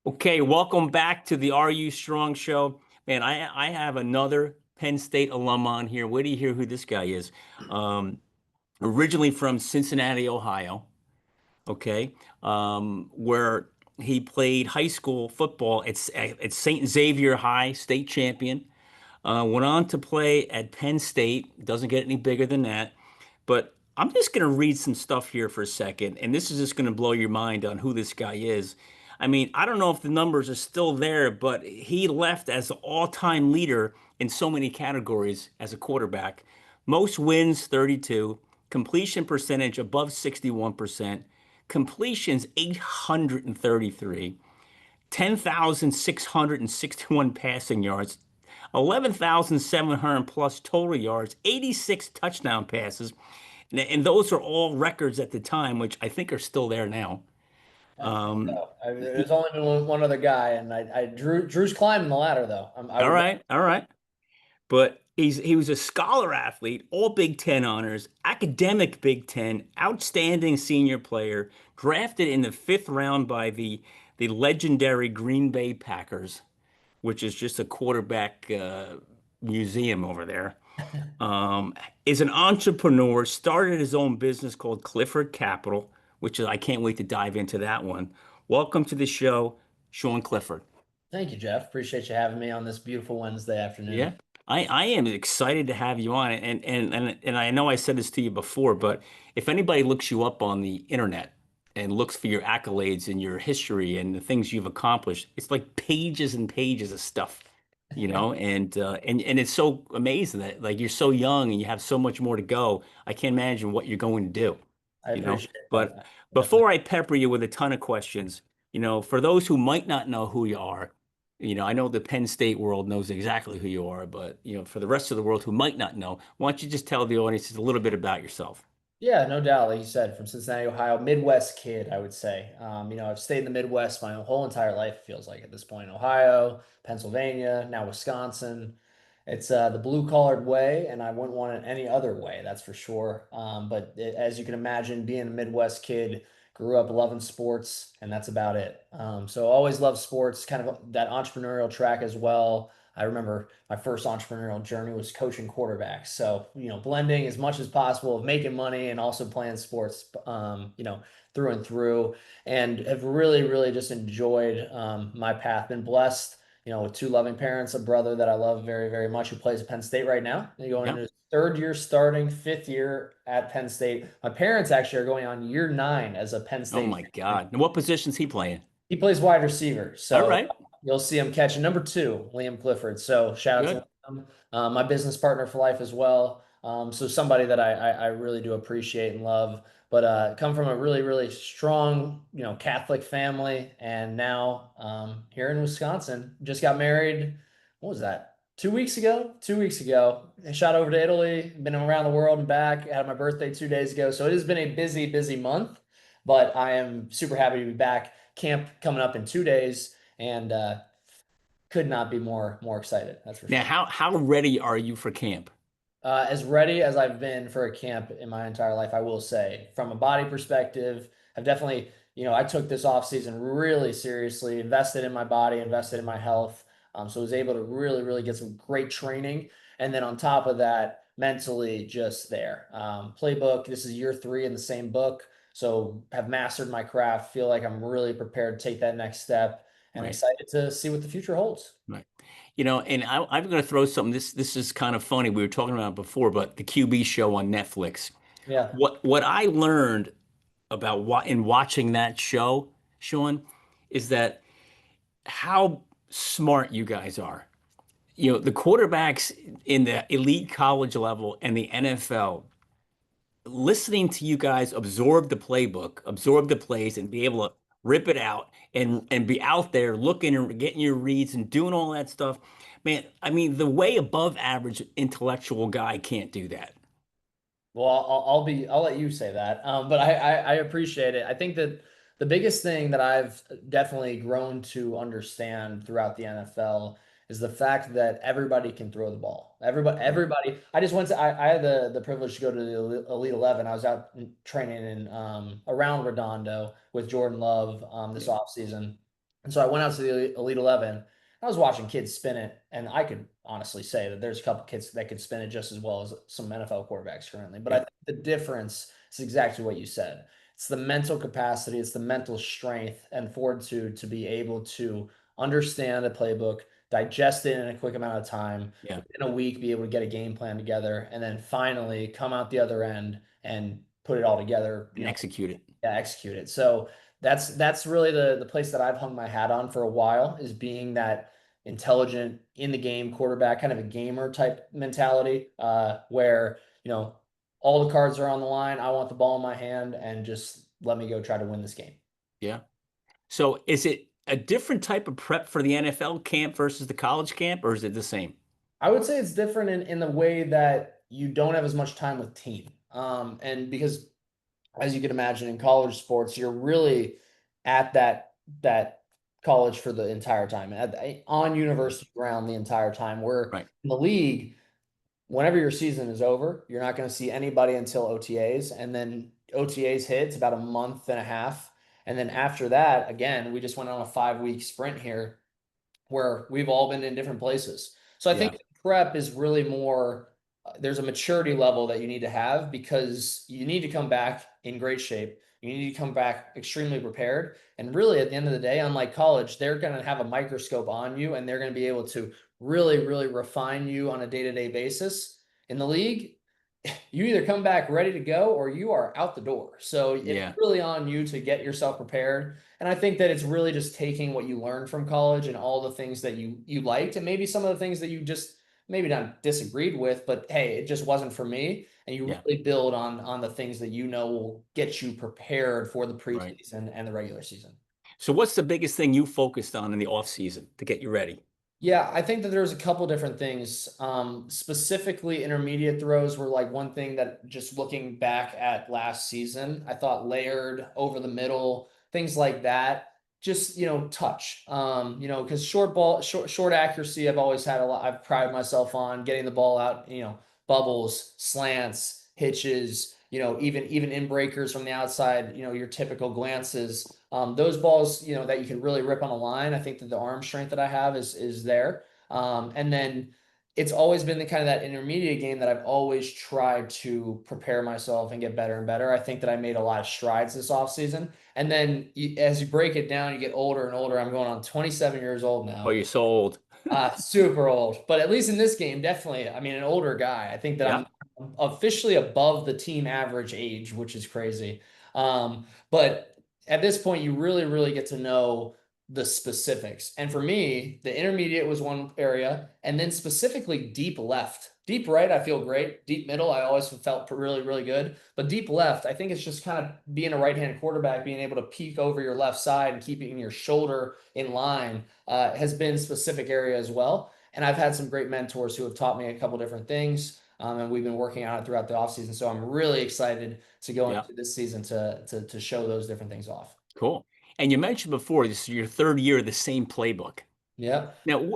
Okay, welcome back to the Are You Strong show. Man, I have another Penn State alum on here. Wait till you hear who this guy is. Um, Originally from Cincinnati, Ohio, okay, where he played high school football at St. Xavier High, state champion. Went on to play at Penn State. Doesn't get any bigger than that. But I'm just going to read some stuff here for a second, and this is just going to blow your mind on who this guy is. I mean, I don't know if the numbers are still there, but he left as the all-time leader in so many categories as a quarterback. Most wins, 32. Completion percentage above 61%. Completions, 833. 10,661 passing yards. 11,700 plus total yards, 86 touchdown passes. And those are all records at the time, which I think are still there now. I think Um, so. There's only been one other guy, and Drew's climbing the ladder though. I all would. right, all right. But he was a scholar athlete, all Big Ten honors, academic Big Ten, outstanding senior player, drafted in the fifth round by the legendary Green Bay Packers, which is just a quarterback museum over there. Um, is an entrepreneur, started his own business called Clifford Capital, which is, I can't wait to dive into that one. Welcome to the show, Sean Clifford. Thank you, Jeff. Appreciate you having me on this beautiful Wednesday Yeah, afternoon. I am excited to have you on, and I know I said this to you before, but if anybody looks you up on the internet and looks for your accolades and your history and the things you've accomplished, it's like pages and pages of stuff, and it's so amazing that like you're so young and you have so much more to go. I can't imagine what you're going to do, I you know. appreciate that. But Definitely. before I pepper you with a ton of questions, for those who might not know who you are. I know the Penn State world knows exactly who you are, but for the rest of the world who might not know, why don't you just tell the audience just a little bit about yourself? Yeah, no doubt. Like you said, from Cincinnati, Ohio, Midwest kid, I would say. I've stayed in the Midwest my whole entire life, it feels like at this point. Ohio, Pennsylvania, now Wisconsin. It's the blue collared way, and I wouldn't want it any other way, that's for sure. As you can imagine, being a Midwest kid, grew up loving sports, and that's about it. So always loved sports, kind of that entrepreneurial track as well. I remember my first entrepreneurial journey was coaching quarterbacks. So, blending as much as possible of making money and also playing sports, through and through, and have really, really just enjoyed my path. Been blessed, with two loving parents, a brother that I love very, very much who plays at Penn State right now. He's going Yeah. into his third year starting, fifth year at Penn State. My parents actually are going on year nine as a Penn Oh State my fan. God. And what position's he playing? He plays wide receiver, All so right. you'll see him catching number two, Liam Clifford. So shout out Good. to Liam, my business partner for life as well. So somebody that I really do appreciate and love. But come from a really, really strong, Catholic family, and now here in Wisconsin, just got married. What was that? 2 weeks ago? 2 weeks ago. I shot over to Italy, been around the world and back. Had my birthday 2 days ago. So it has been a busy, busy month, but I am super happy to be back. Camp coming up in 2 days, and could not be more excited. That's for Now, sure. how ready are you for camp? As ready as I've been for a camp in my entire life, I will say, from a body perspective, I've definitely, I took this off season really seriously, invested in my body, invested in my health. So I was able to really, really get some great training. And then on top of that, mentally just there. Playbook, this is year three in the same book. So have mastered my craft, feel like I'm really prepared to take that next step and Right. excited to see what the future holds. Right. And I'm going to throw something. This is kind of funny. We were talking about it before, but the QB show on Netflix. Yeah. What I learned about in watching that show, Sean, is that how smart you guys are. The quarterbacks in the elite college level and the NFL, listening to you guys absorb the playbook, absorb the plays, and be able to rip it out and be out there looking and getting your reads and doing all that stuff. Man, I mean, the way above average intellectual guy can't do that. Well, I'll let you say that. But I appreciate it. I think that the biggest thing that I've definitely grown to understand throughout the NFL is the fact that everybody can throw the ball. Right. Everybody. I just went to, I had the privilege to go to the Elite 11. I was out training in around Redondo with Jordan Love this Yeah. offseason. And so I went out to the Elite 11. I was watching kids spin it, and I could honestly say that there's a couple kids that could spin it just as well as some NFL quarterbacks currently. But I Yeah. think the difference is exactly what you said. It's the mental capacity, it's the mental strength and fortitude to be able to understand a playbook, digest it in a quick amount of time, Yeah. within a week, be able to get a game plan together, and then finally come out the other end and put it all together, And execute it. yeah, execute it. So that's really the place that I've hung my hat on for a while, is being that intelligent in the game quarterback, kind of a gamer type mentality, where all the cards are on the line. I want the ball in my hand, and just let me go try to win this game. Yeah. So is it a different type of prep for the NFL camp versus the college camp, or is it the same? I would say it's different in the way that you don't have as much time with team. And because, as you can imagine, in college sports, you're really at that college for the entire time, on university ground the entire time. Where Right. in the league, whenever your season is over, you're not going to see anybody until OTAs, and then OTAs hits about a month and a half, and then after that, again, we just went on a 5 week sprint here where we've all been in different places. So I think Yeah. prep is really more, there's a maturity level that you need to have, because you need to come back in great shape. You need to come back extremely prepared. And really, at the end of the day, unlike college, they're going to have a microscope on you, and they're going to be able to really, really refine you on a day-to-day basis. In the league, you either come back ready to go or you are out the door. So it's Yeah. really on you to get yourself prepared. And I think that it's really just taking what you learned from college and all the things that you liked, and maybe some of the things that you just maybe not disagreed with, but hey, it just wasn't for me. And you Yeah. really build on the things that will get you prepared for the Right. preseason and the regular season. So what's the biggest thing you focused on in the off season to get you ready? Yeah, I think that there's a couple different things. Specifically, intermediate throws were like one thing that, just looking back at last season, I thought layered over the middle, things like that. Just touch. Because short accuracy, I've always had a lot. I've prided myself on getting the ball out. Bubbles, slants, hitches. Even in breakers from the outside. Your typical glances, those balls, that you can really rip on a line. I think that the arm strength that I have is there. And then it's always been the kind of that intermediate game that I've always tried to prepare myself and get better and better. I think that I made a lot of strides this offseason. And then as you break it down, you get older and older. I'm going on 27 years old Oh, now. you're so old. Super old, but at least in this game, definitely. I mean, an older guy. I think that I'm Yeah. officially above the team average age, which is crazy. But at this point, you really, really get to know the specifics. And for me, the intermediate was one area, and then specifically deep left. Deep right, I feel great. Deep middle, I always felt really, really good. But deep left, I think it's just kind of being a right-handed quarterback, being able to peek over your left side and keeping your shoulder in line, has been a specific area as well. And I've had some great mentors who have taught me a couple different things. And we've been working on it throughout the offseason. So I'm really excited to go Yeah. into this season to show those different things off. Cool. And you mentioned before this is your third year of the same playbook. Yeah. Now,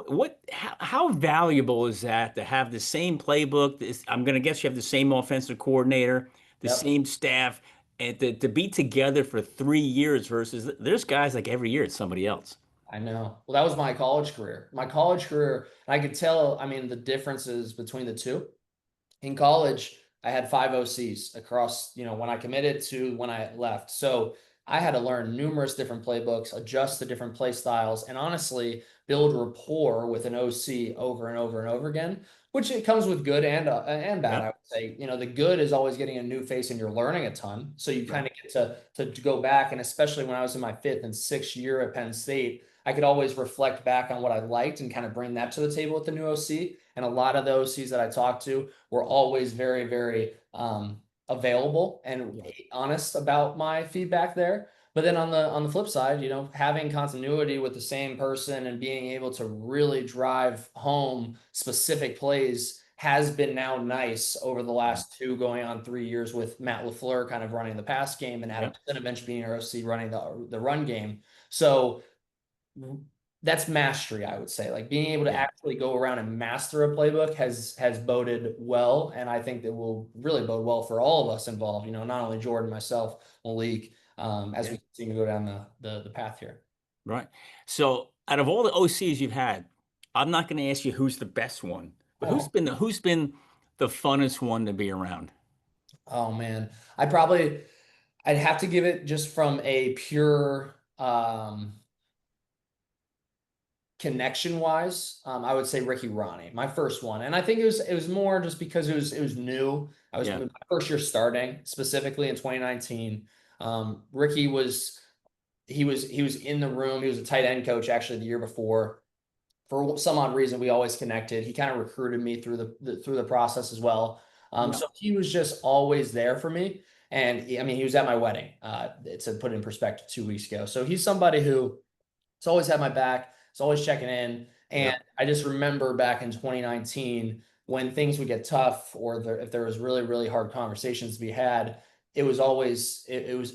how valuable is that to have the same playbook? I'm going to guess you have the same offensive coordinator, the Yep. same staff, and to be together for 3 years versus there's guys like every year it's somebody else. I know. Well, that was my college career. My college career, I could tell, I mean, the differences between the two. In college, I had 5 OCs across, when I committed to when I left. So I had to learn numerous different playbooks, adjust to different play styles, and honestly build rapport with an OC over and over and over again, which it comes with good and bad, Yeah. I would say. The good is always getting a new face and you're learning a ton. So you kind Right. of get to go back, and especially when I was in my fifth and sixth year at Penn State, I could always reflect back on what I liked and kind of bring that to the table with the new OC. And a lot of the OCs that I talked to were always very, very available and Yeah. honest about my feedback there. But then on the flip side, having continuity with the same person and being able to really drive home specific plays has been now nice over the Yeah. last 2 going on 3 years, with Matt LaFleur kind of running the pass game and Adam Yeah. Stenavich being our OC running the run game. So that's mastery, I would say. Like, being able to Yeah. actually go around and master a playbook has boded well, and I think that will really bode well for all of us involved. Not only Jordan, myself, Malik, as Yeah. we continue to go down the path here. Right. So out of all the OCs you've had, I'm not going to ask you who's the best one, but Oh, who's been the funnest one to be around? oh man. I'd have to give it just from a pure connection wise. I would say Ricky Ronnie, my first one. And I think it was more just because it was new. I was Yeah. my first year starting specifically in 2019. Ricky was he was in the room. He was a tight end coach actually the year before. For some odd reason, we always connected. He kind of recruited me through the process as well. Yeah. So he was just always there for me. And I mean, he was at my wedding, to put it in perspective 2 weeks ago. So he's somebody who it's always had my back. It's always checking in. And Yeah. I just remember back in 2019 when things would get tough or if there was really, really hard conversations to be had, it was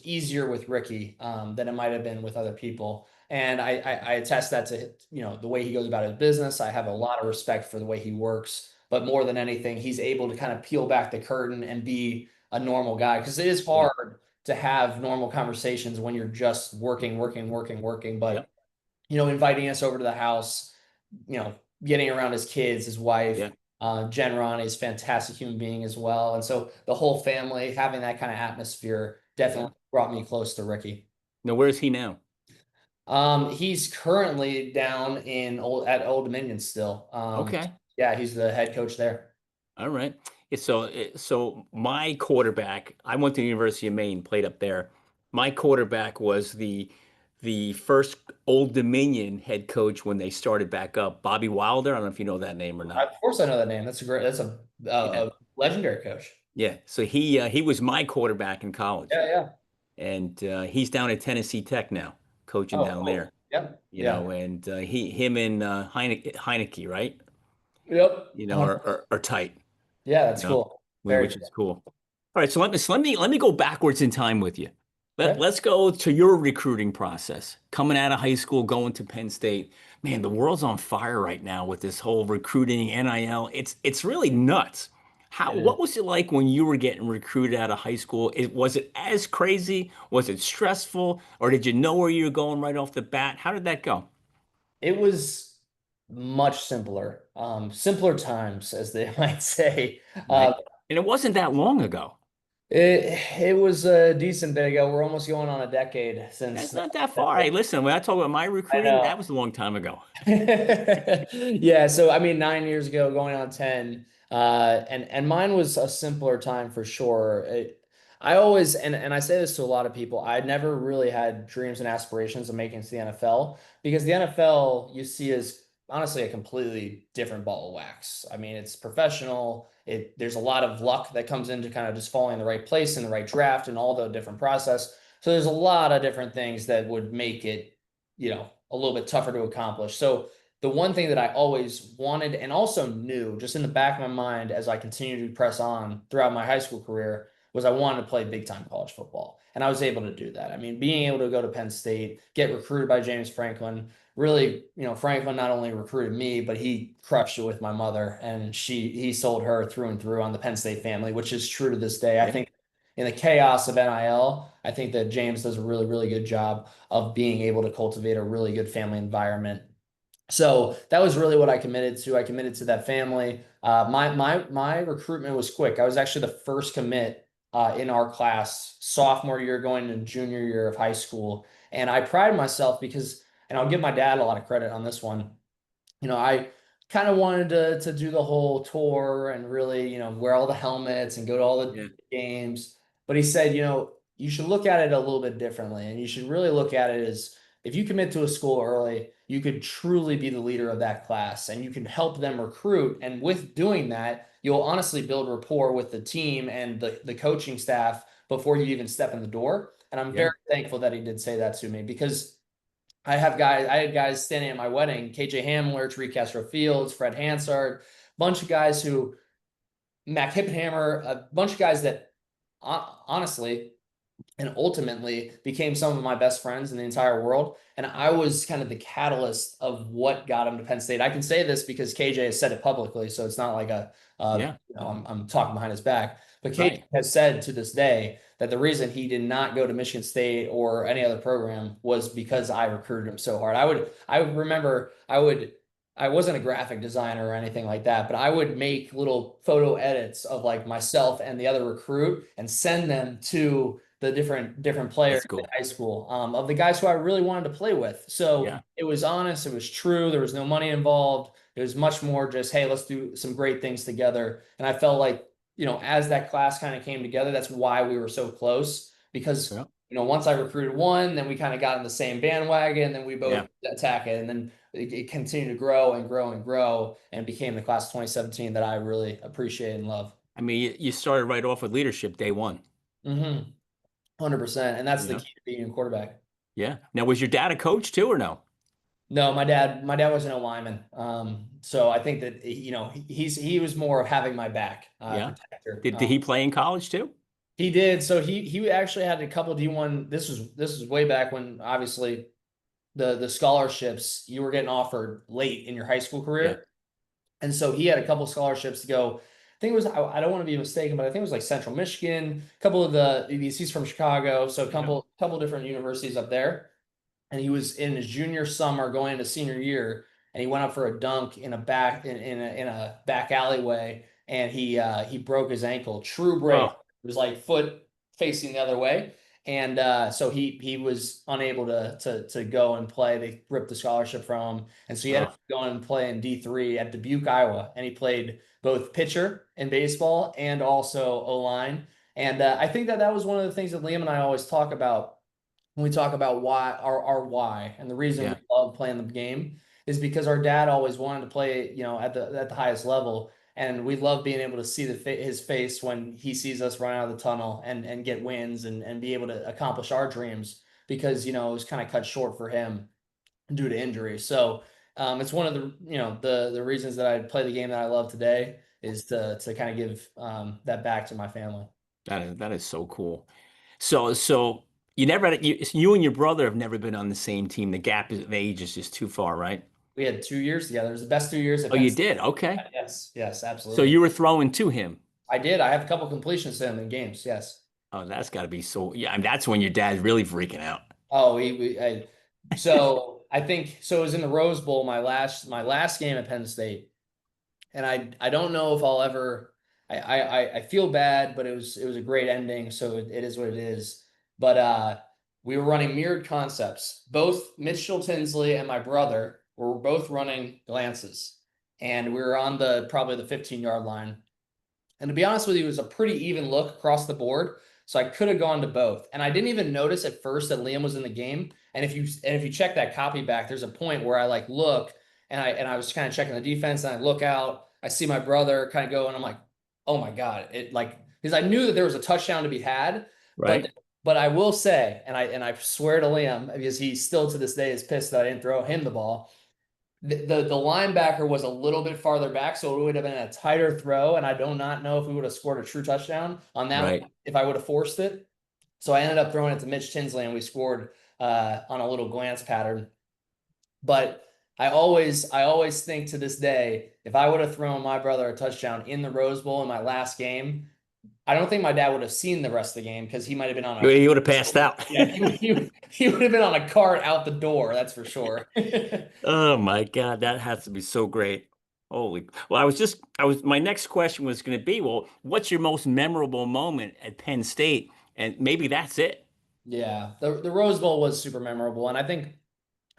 easier with Ricky than it might have been with other people. And I attest that to the way he goes about his business. I have a lot of respect for the way he works, but more than anything, he's able to kind of peel back the curtain and be a normal guy because it is Yeah. hard to have normal conversations when you're just working, working, working, working. Yeah. But inviting us over to the house, getting around his kids, his wife. Yeah. Jen Ronnie is a fantastic human being as well. And so the whole family having that kind of atmosphere Yeah. definitely brought me close to Ricky. Now, where's he now? He's currently down at Old Dominion still. Okay. Yeah, he's the head coach there. All right. So my quarterback, I went to the University of Maine, played up there. My quarterback was the first Old Dominion head coach when they started back up, Bobby Wilder. I don't know if you know that name or not. Of course, I know that name. That's Yeah. a legendary coach. Yeah. So he was my quarterback in college, Yeah, yeah. and he's down at Tennessee Tech now, coaching Oh, down cool. there. Yep. Yeah. And him and Heineke, right? Yep. Are tight. Yeah, you that's know, cool. Very which is cool. All right, so let me go backwards in time with you. cool. Let's go to your recruiting process. Coming out of high school, going to Penn State. Man, the world's on fire right now with this whole recruiting, NIL. It's really nuts. Okay. What was it like when you were getting recruited out of high school? Was it as crazy? Was it stressful? Or did you know where you were going right off the bat? How did that go? It was much simpler, simpler times, as they might say. Uh, Right? And it wasn't that long ago. it was a decent bit ago. We're almost going on a decade since That's not that far. Hey, listen, when I talk about my I recruiting, know. that was a long time ago. Yeah, so I mean 9 years ago, going on 10. And mine was a simpler time for sure. I always and I say this to a lot of people, I never really had dreams and aspirations of making it to the NFL because the NFL you see is honestly a completely different ball of wax. I mean, it's professional. There's a lot of luck that comes into kind of just falling in the right place in the right draft and all the different process. So there's a lot of different things that would make it, a little bit tougher to accomplish. So the one thing that I always wanted and also knew just in the back of my mind as I continued to press on throughout my high school career was I wanted to play big time college football. And I was able to do that. I mean, being able to go to Penn State, get recruited by James Franklin, really, Franklin not only recruited me, but he crushed it with my mother and he sold her through and through on the Penn State family, which is true to this day. I Yeah, think in the chaos of NIL, I think that James does a really, really good job of being able to cultivate a really good family environment. So that was really what I committed to. I committed to that family. My recruitment was quick. I was actually the first commit in our class, sophomore year going into junior year of high school, and I pride myself because, and I'll give my dad a lot of credit on this one. I kind of wanted to do the whole tour and really, wear all the helmets and go to all the yeah, games. But he said, you should look at it a little bit differently. And you should really look at it as if you commit to a school early, you could truly be the leader of that class and you can help them recruit. And with doing that, you'll honestly build rapport with the team and the coaching staff before you even step in the door. And I'm yeah, very thankful that he did say that to me because I had guys standing at my wedding, KJ Hamler, Tariq Castro Fields, Fred Hansard, bunch of guys Mac Hippenhammer, a bunch of guys that honestly and ultimately became some of my best friends in the entire world. And I was kind of the catalyst of what got him to Penn State. I can say this because KJ has said it publicly, so it's not like Yeah. I'm talking behind his back. But KJ Right. has said to this day that the reason he did not go to Michigan State or any other program was because I recruited him so hard. I would remember I wasn't a graphic designer or anything like that, but I would make little photo edits of like myself and the other recruit and send them to the different players That's in cool. high school, of the guys who I really wanted to play with. So Yeah. it was honest, it was true. There was no money involved. It was much more just, hey, let's do some great things together. And I felt like, as that class kind of came together, that's why we were so close because Yeah. once I recruited one, then we kind of got in the same bandwagon, then we both Yeah. attack it, and then it continued to grow and grow and grow and became the class of 2017 that I really appreciate and love. I mean, you started right off with leadership day one. 100%. And that's You the know? key to being a quarterback. Yeah. Now, was your dad a coach too, or no? No, my dad wasn't a lineman. So I think that he was more of having my back, Yeah. protector. Did he play in college too? He did. So he actually had a couple D1. This was way back when obviously the scholarships you were getting offered late in your high school Yeah. career. And so he had a couple scholarships to go. I think it was, I don't want to be mistaken, but I think it was like Central Michigan, a couple of he's from Chicago. So a Yeah. couple different universities up there. And he was in his junior summer going into senior year, and he went up for a dunk in a back alleyway, and he broke his ankle. True break. Oh. It was like foot facing the other way. And so he was unable to go and play. They ripped the scholarship from him. And so he ended Oh. up going and playing D3 at Dubuque, Iowa. And he played both pitcher in baseball and also O-line. And I think that was one of the things that Liam and I always talk about when we talk about why our why and the reason we Yeah. love playing the game is because our dad always wanted to play, at the highest level, and we love being able to see his face when he sees us run out of the tunnel and get wins and be able to accomplish our dreams because it was kind of cut short for him due to injury. So it's one of the the reasons that I play the game that I love today is to kind of give that back to my family. That is so cool. So you never you and your brother have never been on the same team. The gap of age is just too far, right? We had 2 years together. It was the best 2 years at Oh, Penn you State. did. Okay. Yes, yes, So absolutely. you were throwing to him. I did. I have a couple completions to him in games. Yes. Oh, that's got to be so. Yeah, I mean, that's when your dad's really freaking out. Oh, so I think so. It was in the Rose Bowl, my last game at Penn State, and I don't know if I'll ever. I feel bad, but it was a great ending, so it is what it is. But we were running mirrored concepts. Both Mitchell Tinsley and my brother were both running glances, and we were on the probably the 15-yard line. And to be honest with you, it was a pretty even look across the board. So I could have gone to both. And I didn't even notice at first that Liam was in the game. And if you check that copy back, there's a point where I like look and I was kind of checking the defense and I look out, I see my brother kind of go, and I'm like, oh my God. It like because I knew that there was a touchdown to be had, but Right? but I will say, and I swear to Liam, because he still to this day is pissed that I didn't throw him the ball, the linebacker was a little bit farther back, so it would have been a tighter throw, and I do not know if we would have scored a true touchdown on that Right. one if I would have forced it. So I ended up throwing it to Mitch Tinsley, and we scored on a little glance pattern. But I always think to this day, if I would have thrown my brother a touchdown in the Rose Bowl in my last game, I don't think my dad would have seen the rest of the game because he might have been on a You would have passed out. yeah he would have been on a cart out the door. That's for sure. Oh my God, that has to be so great. Holy. Well, my next question was going to be, well, what's your most memorable moment at Penn State? And maybe that's it. Yeah, the Rose Bowl was super memorable, and I think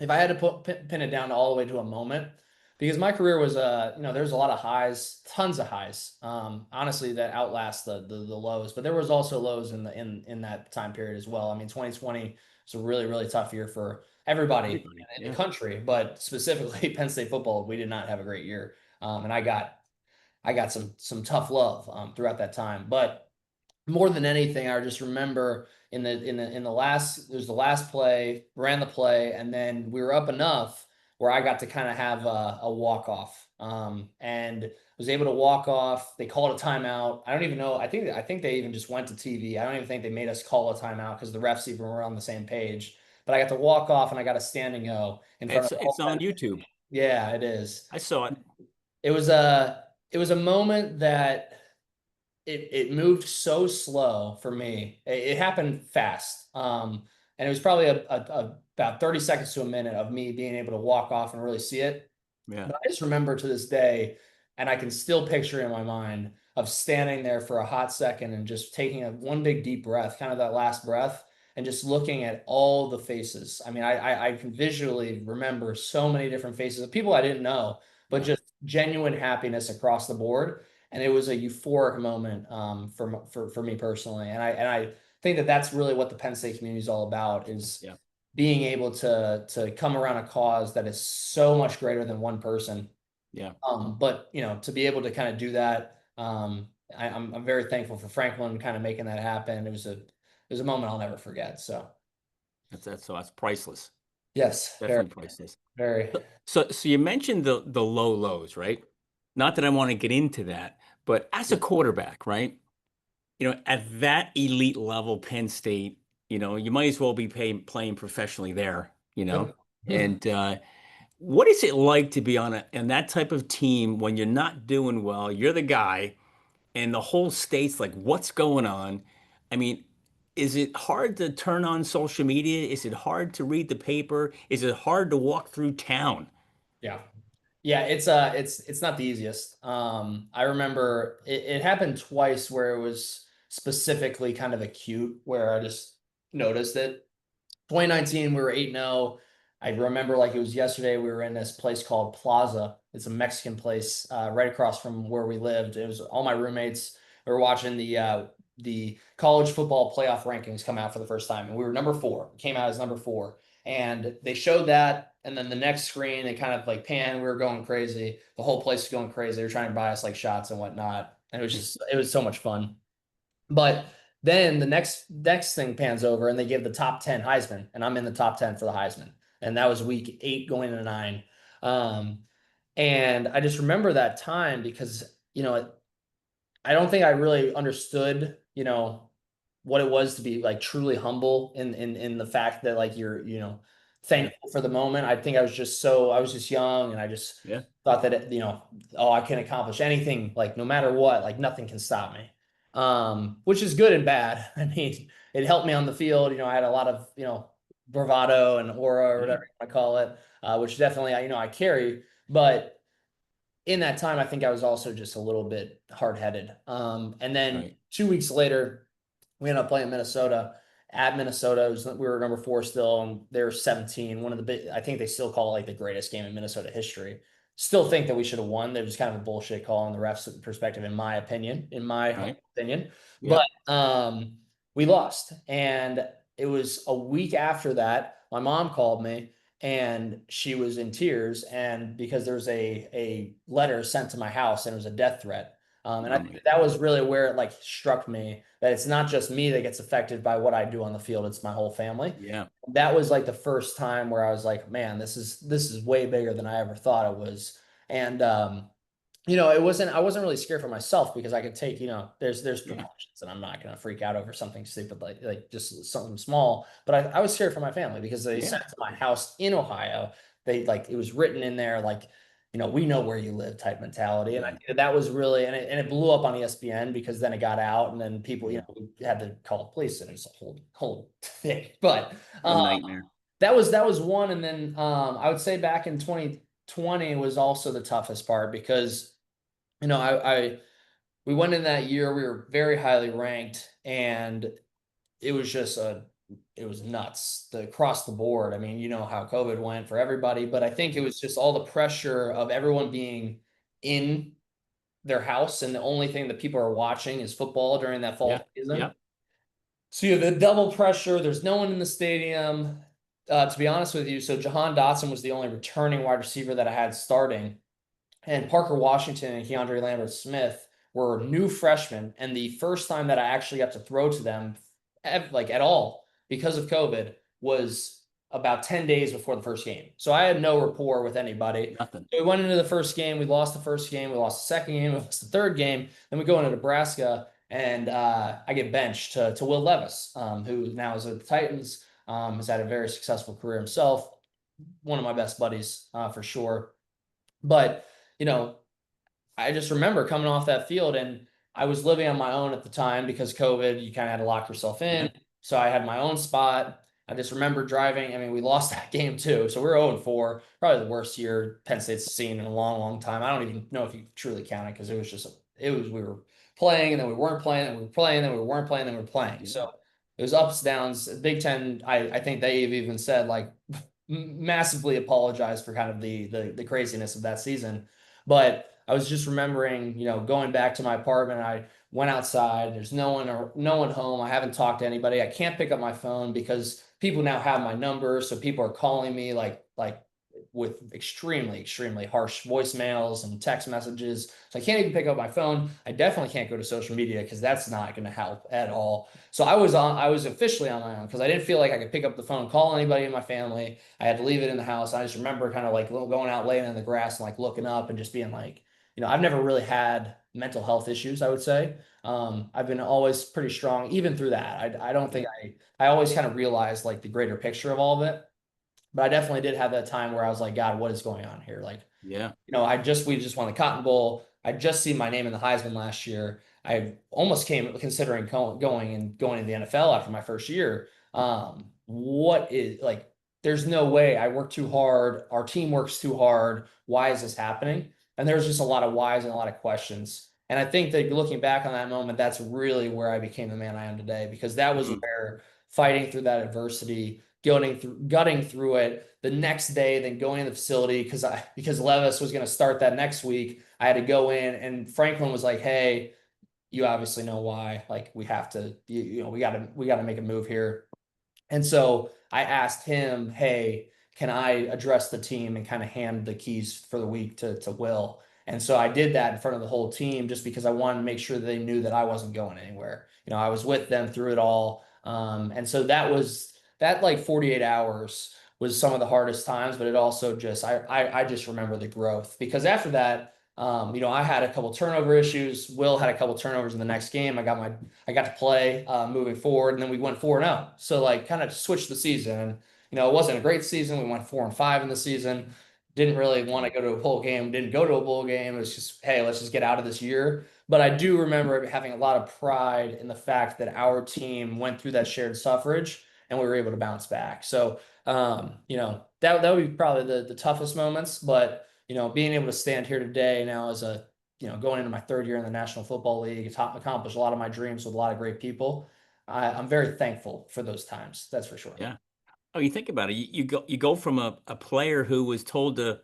if I had to pin it down all the way to a moment, because my career was there's a lot of highs, tons of highs. Honestly, that outlast the lows, but there was also lows in that time period as well. I mean, 2020 was a really really tough year for everybody Everybody. in the Yeah. country, but specifically Penn State football, we did not have a great year, and I got some tough love throughout that time, but more than anything, I just remember in the last there's the last play, ran the play, and then we were up enough where I got to kind of have a walk off, and was able to walk off. They called a timeout. I don't even know. I think they even just went to TV. I don't even think they made us call a timeout because the refs even were on the same page. But I got to walk off and I got a standing O in front of the It's whole on Penn. YouTube. Yeah, it is. I saw it. It was a moment that it moved so slow for me. It happened fast. And it was probably about 30 seconds to a minute of me being able to walk off and really see it. Yeah. But I just remember to this day, and I can still picture in my mind of standing there for a hot second and just taking one big deep breath, kind of that last breath, and just looking at all the faces. I mean, I can visually remember so many different faces of people I didn't know, but Yeah. just genuine happiness across the board. And it was a euphoric moment for me personally. And I think that that's really what the Penn State community is all about, is Yeah. being able to come around a cause that is so much greater than one person. Yeah. But to be able to kind of do that, I'm very thankful for Franklin kind of making that happen. It was a moment I'll never forget. So That's priceless. yes, very, Definitely priceless. very, So you mentioned the low lows, right? Not that I want to get into that, but as a yeah, quarterback, right? At that elite level, Penn State, you might as well be playing professionally there, yep. And what is it like to be on that type of team when you're not doing well? You're the guy, and the whole state's like, what's going on? I mean, is it hard to turn on social media? Is it hard to read the paper? Is it hard to walk through town? Yeah. Yeah, it's not the easiest. I remember it happened twice where it was specifically kind of acute, where I just noticed it. 2019, we were 8-0. I remember like it was yesterday. We were in this place called Plaza. It's a Mexican place right across from where we lived. It was all my roommates. We were watching the college football playoff rankings come out for the first time, and we were number four. Came out as number four, and they showed that. And then the next screen, they kind of like pan. We were going crazy. The whole place was going crazy. They were trying to buy us like shots and whatnot. And it was so much fun. But then the next thing pans over and they give the top 10 Heisman, and I'm in the top 10 for the Heisman. And that was week 8 going into 9. Um, and I just remember that time because, I don't think I really understood, what it was to be like truly humble in the fact that like you're, Yeah. thankful for the moment. I think I was just young, and I just Yeah. thought that oh, I can accomplish anything, like no matter what, like nothing can stop me. Which is good and bad. I mean, it helped me on the field. I had a lot of, bravado and aura or Yeah. whatever you want to call it, which definitely I carry. But in that time, I think I was also just a little bit hard headed. And then Right. 2 weeks later, we ended up playing Minnesota at Minnesota. We were number 4 still, and they were 17. One of the big, I think they still call it like the greatest game in Minnesota history. Still think that we should have won. There was kind of a bullshit call on the refs' perspective, in my opinion, Right. But Yep. we lost, and it was a week after that. My mom called me, and she was in tears, and because there's a letter sent to my house, and it was a death threat. And I Oh think my that God. was really where it like struck me that it's not just me that gets affected by what I do on the field, it's my whole family. Yeah. That was like the first time where I was like, man, this is way bigger than I ever thought it was. And I wasn't really scared for myself because I could take, there's Yeah. precautions, and I'm not gonna freak out over something stupid like just something small. But I was scared for my family because they Yeah. sent it to my house in Ohio. They like it was written in there like, we know where you live type mentality. And I Yeah. think that was really, and it blew up on ESPN because then it got out, and then people, Yeah. we had to call the police, and it was a whole thing. But A uh, nightmare. that was one. And then I would say back in 2020 was also the toughest part because I we went in that year, we were very highly ranked, and it was just it was nuts across the board. I mean, you know how COVID went for everybody, but I think it was just all the pressure of everyone being in their house, and the only thing that people are watching is football during that Yeah. fall season. Yep. So you have the double pressure. There's no one in the stadium. To be honest with you, so Jahan Dotson was the only returning wide receiver that I had starting, and Parker Washington and Keandre Lambert Smith were new freshmen. And the first time that I actually got to throw to them, like at all, because of COVID, was about 10 days before the first game. So I had no rapport with anybody. Nothing. So we went into the first game. We lost the first game. We lost the second game. We lost the third game. Then we go into Nebraska, and I get benched to Will Levis, who now is at the Titans, has had a very successful career himself. One of my best buddies for sure. But, you know, I just remember coming off that field, and I was living on my own at the time because COVID, you kind of had to lock yourself Yeah. in. So I had my own spot. I just remember driving. I mean, we lost that game too. So we were 0-4, probably the worst year Penn State's seen in a long, long time. I don't even know if you truly count it because we were playing and then we weren't playing and we were playing and then we weren't playing and then we were playing. Yeah. So it was ups, downs. Big Ten, I think they've even said like massively apologized for kind of the craziness of that season. But I was just remembering, going back to my apartment. I went outside. There's no one home. I haven't talked to anybody. I can't pick up my phone because people now have my number. So people are calling me like with extremely, extremely harsh voicemails and text messages. So I can't even pick up my phone. I definitely can't go to social media because that's not going to help at all. So I was officially on my own because I didn't feel like I could pick up the phone, call anybody in my family. I had to leave it in the house. I just remember kind of like going out, laying in the grass and like looking up and just being like, I've never really had mental health issues, I would say. I've been always pretty strong, even through that. I don't think I always kind of realized like the greater picture of all of it. But I definitely did have that time where I was like, God, what is going on here? Like, Yeah. we just won the Cotton Bowl. I just seen my name in the Heisman last year. I almost came considering going to the NFL after my first year. What is like, there's no way. I work too hard. Our team works too hard. Why is this happening? And there's just a lot of whys and a lot of questions. And I think that looking back on that moment, that's really where I became the man I am today, because that was Mm. where fighting through that adversity, gutting through it the next day, then going to the facility because Levis was going to start that next week. I had to go in, and Franklin was like, "Hey, you obviously know why. Like, we have to, we got to make a move here." And so I asked him, "Hey, can I address the team and kind of hand the keys for the week to Will?" And so I did that in front of the whole team just because I wanted to make sure that they knew that I wasn't going anywhere. I was with them through it all. And so that like 48 hours was some of the hardest times, but it also just, I just remember the growth because after that, I had a couple turnover issues. Will had a couple turnovers in the next game. I got to play moving forward, and then we went 4-0. So like kind of switched the season. And it wasn't a great season. We went 4-5 in the season. Didn't really want to go to a bowl game. Didn't go to a bowl game. It was just, hey, let's just get out of this year. But I do remember having a lot of pride in the fact that our team went through that shared suffrage and we were able to bounce back. So that would be probably the toughest moments, but being able to stand here today now as going into my third year in the National Football League, accomplish a lot of my dreams with a lot of great people. I'm very thankful for those times. That's for sure. Yeah. Oh, you think about it. You go from a player who was told to,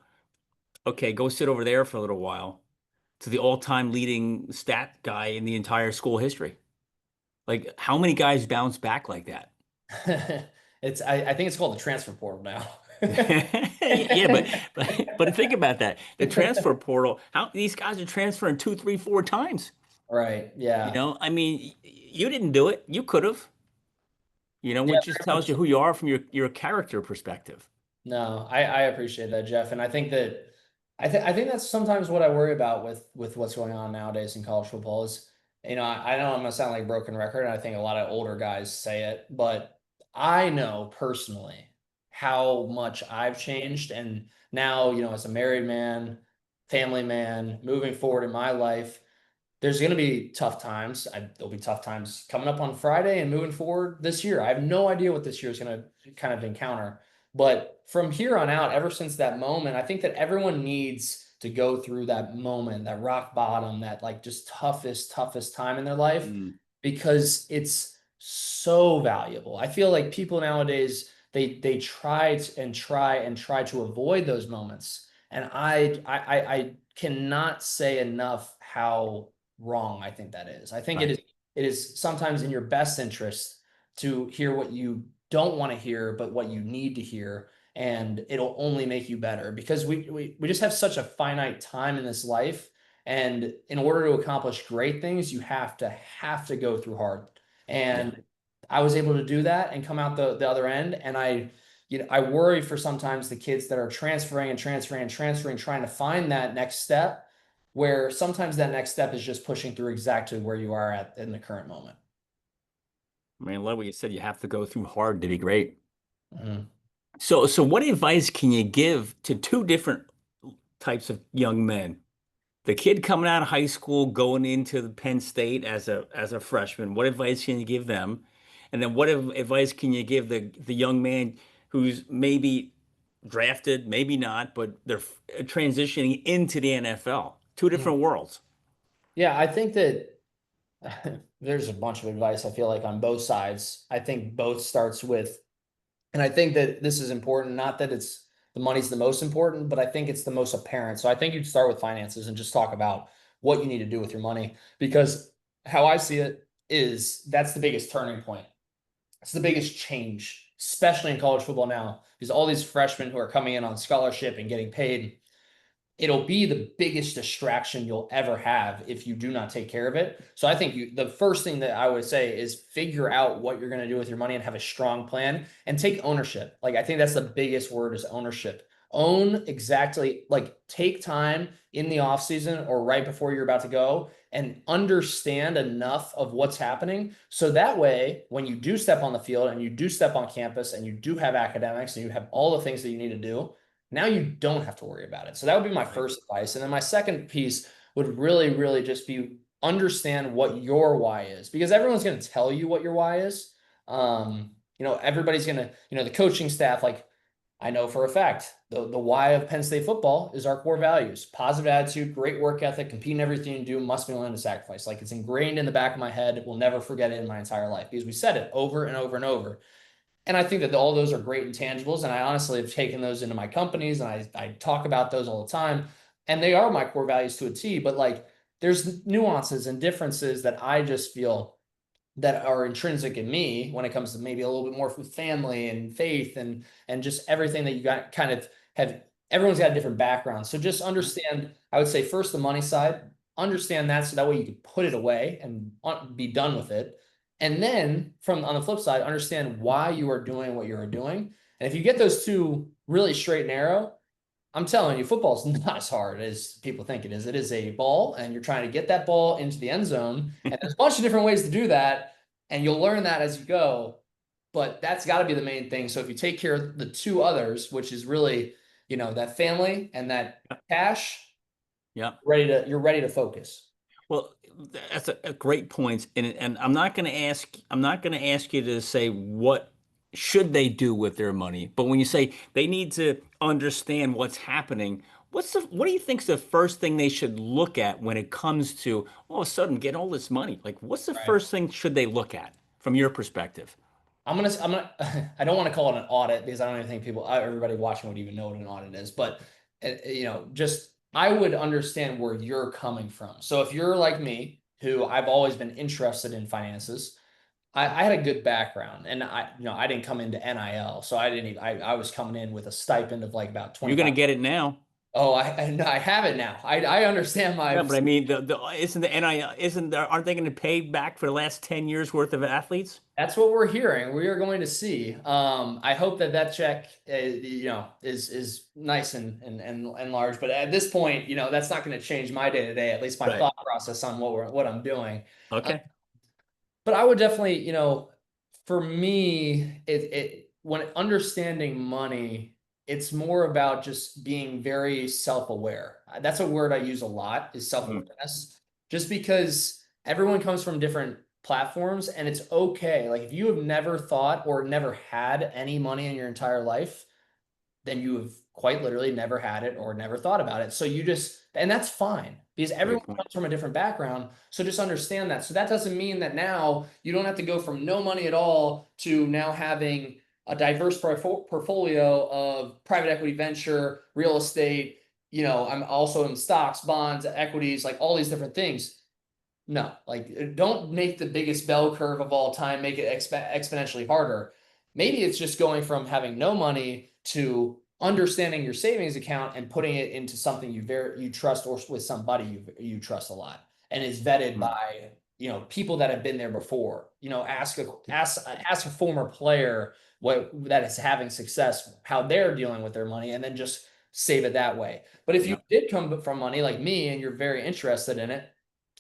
okay, go sit over there for a little while, to the all-time leading stat guy in the entire school history. Like, how many guys bounce back like that? I think it's called the transfer portal now. Yeah, but think about that. The transfer portal, how these guys are transferring two, three, four times. Right. Yeah. I mean, you didn't do it. You could have, Yeah, which just very tells much. you who you are from your character perspective. No, I appreciate that, Jeff. And I think that I think that's sometimes what I worry about with what's going on nowadays in college football is, I know I'm gonna sound like a broken record, and I think a lot of older guys say it, but I know personally how much I've changed. And now, as a married man, family man, moving forward in my life, there's going to be tough times. There'll be tough times coming up on Friday and moving forward this year. I have no idea what this year is going to kind of encounter. But from here on out, ever since that moment, I think that everyone needs to go through that moment, that rock bottom, that like just toughest time in their life, Mm, because it's so valuable. I feel like people nowadays, they try to avoid those moments. And I cannot say enough how wrong I think that is. I think right. it is sometimes in your best interest to hear what you don't want to hear, but what you need to hear, and it'll only make you better because we just have such a finite time in this life. And in order to accomplish great things, you have to go through hard. Yeah. And I was able to do that and come out the other end. And I worry for sometimes the kids that are transferring and transferring and transferring, trying to find that next step, where sometimes that next step is just pushing through exactly where you are at in the current moment. I mean, I love what you said. You have to go through hard to be great. Mhm. So what advice can you give to two different types of young men? The kid coming out of high school, going into the Penn State as a freshman, what advice can you give them? And then what advice can you give the young man who's maybe drafted, maybe not, but they're transitioning into the NFL? Two Mhm. different worlds. Yeah, I think that there's a bunch of advice I feel like on both sides. I think both starts with, and I think that this is important, not that it's the money's the most important, but I think it's the most apparent. So I think you'd start with finances and just talk about what you need to do with your money, because how I see it is that's the biggest turning point. It's the biggest change, especially in college football now, because all these freshmen who are coming in on scholarship and getting paid, it'll be the biggest distraction you'll ever have if you do not take care of it. So I think the first thing that I would say is figure out what you're going to do with your money and have a strong plan and take ownership. Like I think that's the biggest word is ownership. Own exactly, like take time in the off season or right before you're about to go and understand enough of what's happening. So that way, when you do step on the field and you do step on campus and you do have academics and you have all the things that you need to do, now you don't have to worry about it. So that would be my Right. first advice. And then my second piece would really, really just be understand what your why is, because everyone's going to tell you what your why is. Everybody's going to, the coaching staff, like I know for a fact, the why of Penn State football is our core values: positive attitude, great work ethic, compete in everything you do, must be willing to sacrifice. Like it's ingrained in the back of my head. We'll never forget it in my entire life because we said it over and over and over. And I think that all those are great intangibles. And I honestly have taken those into my companies and I talk about those all the time. And they are my core values to a T, but like there's nuances and differences that I just feel that are intrinsic in me when it comes to maybe a little bit more with family and faith and just everything that you got kind of have. Everyone's got a different background. So just understand, I would say first the money side, understand that so that way you can put it away and be done with it. And then from on the flip side, understand why you are doing what you're doing. And if you get those two really straight and narrow, I'm telling you, football's not as hard as people think it is. It is a ball, and you're trying to get that ball into the end zone. And there's a bunch of different ways to do that, and you'll learn that as you go. But that's got to be the main thing. So if you take care of the two others, which is really, that family and that cash, Yeah. you're ready to focus. Well, that's a great point, and I'm not going to ask you to say what should they do with their money, but when you say they need to understand what's happening, what do you think's the first thing they should look at when it comes to all of a sudden get all this money? Like, what's the Right. first thing should they look at from your perspective? I don't want to call it an audit because I don't even think everybody watching would even know what an audit is. But just I would understand where you're coming from. So if you're like me, who I've always been interested in finances, I had a good background, and I didn't come into NIL, so I didn't. I was coming in with a stipend of like about You're going to 25. get it now. Oh, I have it now. I understand Yeah, my. but I mean, the isn't the NIL isn't there, aren't they going to pay back for the last 10 years worth of athletes? That's what we're hearing. We are going to see. I hope that check, is nice and large. But at this point, that's not going to change my day to day. At least my Right. thought process on what I'm doing. Uh, Okay. but I would definitely, for me, it when understanding money, it's more about just being very self-aware. That's a word I use a lot is Mm, self-awareness. Just because everyone comes from different platforms and it's okay. Like if you have never thought or never had any money in your entire life, then you have quite literally never had it or never thought about it. So you just, and that's fine because everyone great point. comes from a different background. So just understand that. So that doesn't mean that now you don't have to go from no money at all to now having a diverse portfolio of private equity, venture, real estate. I'm also in stocks, bonds, equities, like all these different things. No, like don't make the biggest bell curve of all time, make it exponentially harder. Maybe it's just going from having no money to understanding your savings account and putting it into something you trust or with somebody you trust a lot and is vetted Mm. by people that have been there before. Ask a former player what that is having success, how they're dealing with their money, and then just save it that way. But if you Yeah. did come from money like me and you're very interested in it,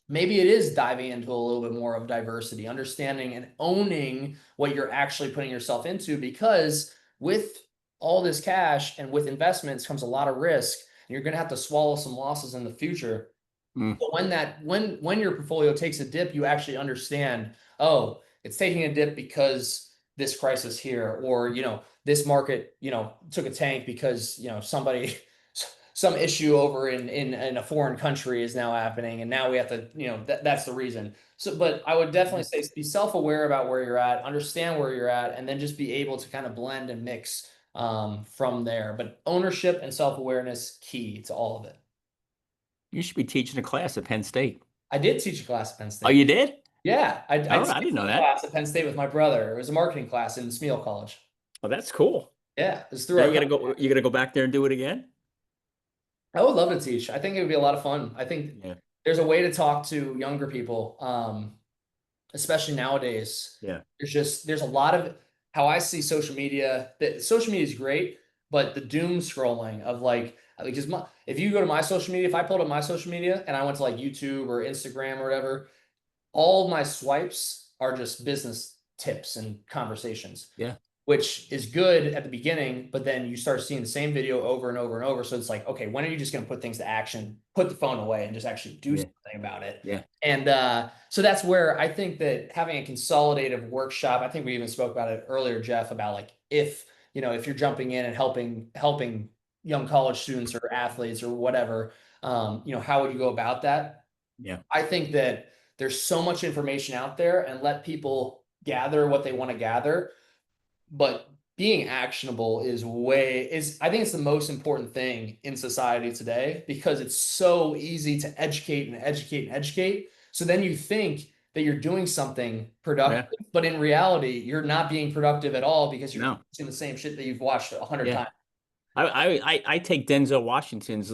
maybe it is diving into a little bit more of diversity, understanding and owning what you're actually putting yourself into, because with all this cash and with investments comes a lot of risk, and you're going to have to swallow some losses in the future. Mm. But when your portfolio takes a dip, you actually understand, oh, it's taking a dip because this crisis here, or this market, took a tank because somebody some issue over in a foreign country is now happening, and now we have to, that's the reason. So, but I would definitely say be self-aware about where you're at, understand where you're at, and then just be able to kind of blend and mix from there. But ownership and self-awareness key to all of it. You should be teaching a class at Penn State. I did teach a class at Penn Oh, State. you did? Yeah, I All right, I skipped didn't know a that. class at Penn State with my brother. It was a marketing class in Smeal College. Oh, that's cool. Yeah, it was through Now our you gotta company. go. You gotta go back there and do it again. I would love to teach. I think it would be a lot of fun. I think Yeah, there's a way to talk to younger people, especially nowadays. yeah, There's a lot of how I see social media. That social media is great, but the doom scrolling of like just if you go to my social media, if I pulled up my social media and I went to like YouTube or Instagram or whatever, all my swipes are just business tips and conversations, yeah, which is good at the beginning, but then you start seeing the same video over and over and over. So it's like, okay, when are you just going to put things to action, put the phone away, and just actually do yeah, something about it? yeah, And so that's where I think that having a consolidative workshop, I think we even spoke about it earlier, Jeff, about like if you're jumping in and helping young college students or athletes or whatever, how would you go about that? yeah. I think that there's so much information out there, and let people gather what they want to gather. But being actionable is I think it's the most important thing in society today, because it's so easy to educate and educate and educate. So then you think that you're doing something Yeah. productive, but in reality, you're not being productive at all, because you're No. watching the same shit that you've watched 100 Yeah. times. I take Denzel Washington's,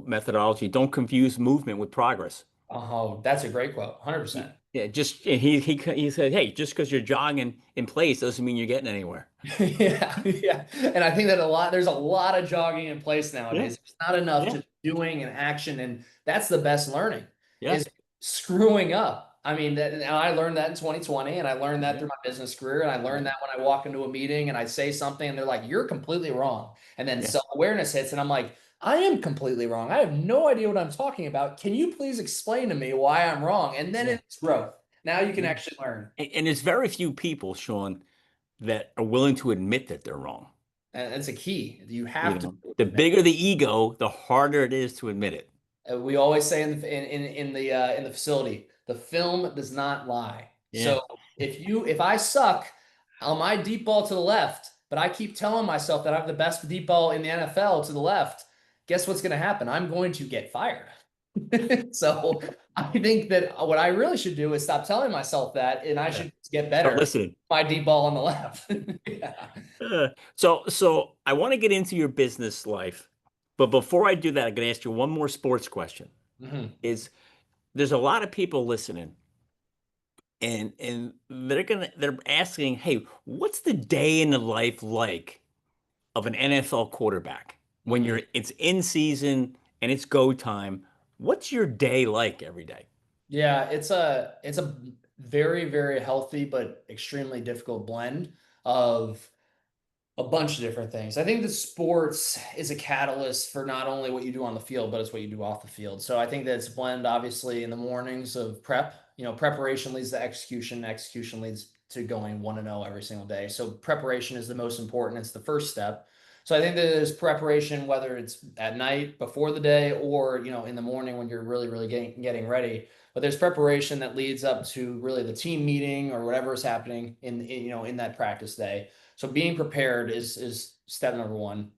methodology. Don't confuse movement with progress. Oh, that's a great quote. 100%. Yeah, just he said, hey, just because you're jogging in place doesn't mean you're getting anywhere. Yeah, yeah. And I think that there's a lot of jogging in place Yeah, nowadays. It's not enough yeah, just doing and action. And that's the best learning, yeah, is screwing up. I mean, and I learned that in 2020, and I learned that yeah, through my business career. And I learned that when I walk into a meeting and I say something and they're like, you're completely wrong. And then yeah, self-awareness hits and I'm like, I am completely wrong. I have no idea what I'm talking about. Can you please explain to me why I'm wrong? And then yeah, it's growth. Now you can yeah. actually learn. And there's very few people, Sean, that are willing to admit that they're wrong. And it's a key. You You have to know, the bigger the ego, the harder it is to admit it. We always say in the facility, the film does not lie. Yeah, So if I suck on my deep ball to the left, but I keep telling myself that I have the best deep ball in the NFL to the left, guess what's going to happen? I'm going to get fired. So I think that what I really should do is stop telling myself that, and I yeah. should get Start better. listening. My deep ball on the left. Yeah. So I want to get into your business life, but before I do that, I'm going to ask you one more sports question. Mhm. Is there's a lot of people listening, and they're asking, hey, what's the day in the life like of an NFL quarterback when Mhm. it's in season and it's go time? What's your day like every day? Yeah, it's a very, very healthy but extremely difficult blend of a bunch of different things. I think the sports is a catalyst for not only what you do on the field, but it's what you do off the field. So I think that it's a blend, obviously, in the mornings of prep. Preparation leads to execution. Execution leads to going 1-0 every single day. So preparation is the most important. It's the first step. So I think that there's preparation, whether it's at night before the day or in the morning when you're really, really getting ready. But there's preparation that leads up to really the team meeting or whatever is happening in that practice day. So being prepared is step number one.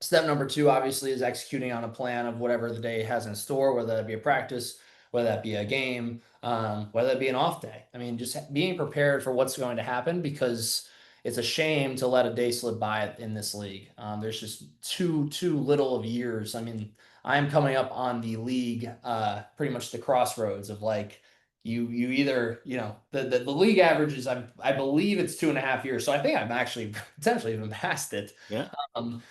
Step number two, obviously, is executing on a plan of whatever the day has in store, whether that be a practice, whether that be a game, whether that be an off day. I mean, just being prepared for what's going to happen, because it's a shame to let a day slip by in this league. There's just too little of years. I mean, I'm coming up on the league, pretty much the crossroads of like you either, the league average is I believe it's 2.5 years. So I think I'm actually potentially even past it. Yeah.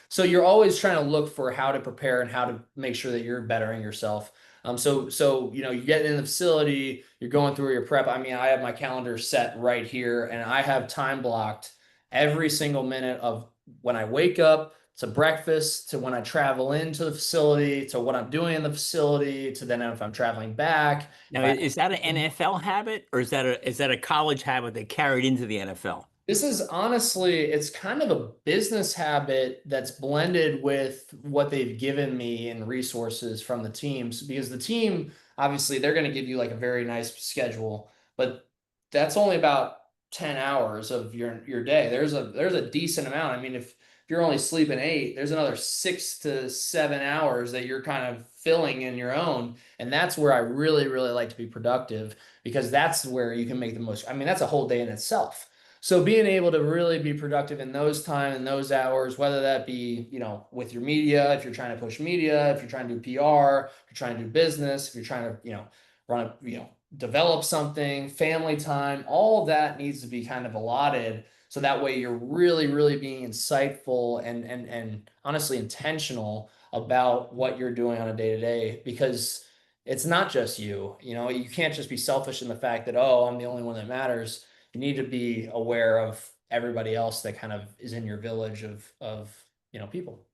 So you're always trying to look for how to prepare and how to make sure that you're bettering yourself. So you get in the facility, you're going through your prep. I mean, I have my calendar set right here, and I have time blocked every single minute of when I wake up to breakfast to when I travel into the facility to what I'm doing in the facility to then if I'm traveling back. Now, If I is that an NFL habit, or is that a college habit that carried into the NFL? This is honestly, it's kind of a business habit that's blended with what they've given me in resources from the teams because the team, obviously, they're going to give you like a very nice schedule, but that's only about 10 hours of your day. There's a decent amount. I mean, if you're only sleeping 8, there's another 6 to 7 hours that you're kind of filling in your own. And that's where I really, really like to be productive because that's where you can make the most. I mean, that's a whole day in itself. So being able to really be productive in those time and those hours, whether that be, with your media, if you're trying to push media, if you're trying to do PR, if you're trying to do business, if you're trying to, run a, develop something, family time, all of that needs to be kind of allotted. So that way you're really, really being insightful and honestly intentional about what you're doing on a day to day because it's not just you. You can't just be selfish in the fact that, oh, I'm the only one that matters. You need to be aware of everybody else that kind of is in your village of people.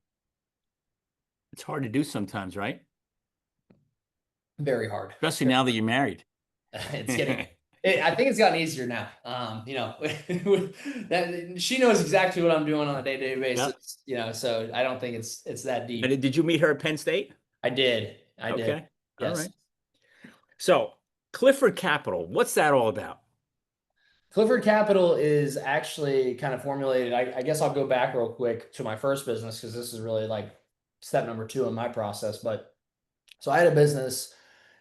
It's hard to do sometimes, right? Very hard. Especially now that you're married. It's getting. I think it's gotten easier now. That she knows exactly what I'm doing on a day-to-day Yeah. basis. So I don't think it's that And deep. did you meet her at Penn State? I did. I did. Okay. All Yes. right. So, Clifford Capital, what's that all about? Clifford Capital is actually kind of formulated. I guess I'll go back real quick to my first business because this is really like step number 2 in my process. But so I had a business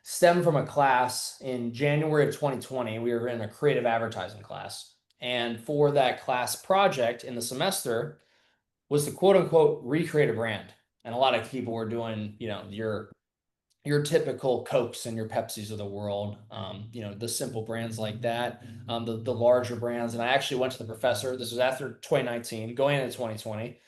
stem from a class in January of 2020. We were in a creative advertising class. And for that class project in the semester was to quote unquote recreate a brand. And a lot of people were doing, your typical Cokes and your Pepsis of the world, the simple brands like that, the larger brands. And I actually went to the professor. This was after 2019, going into 2020.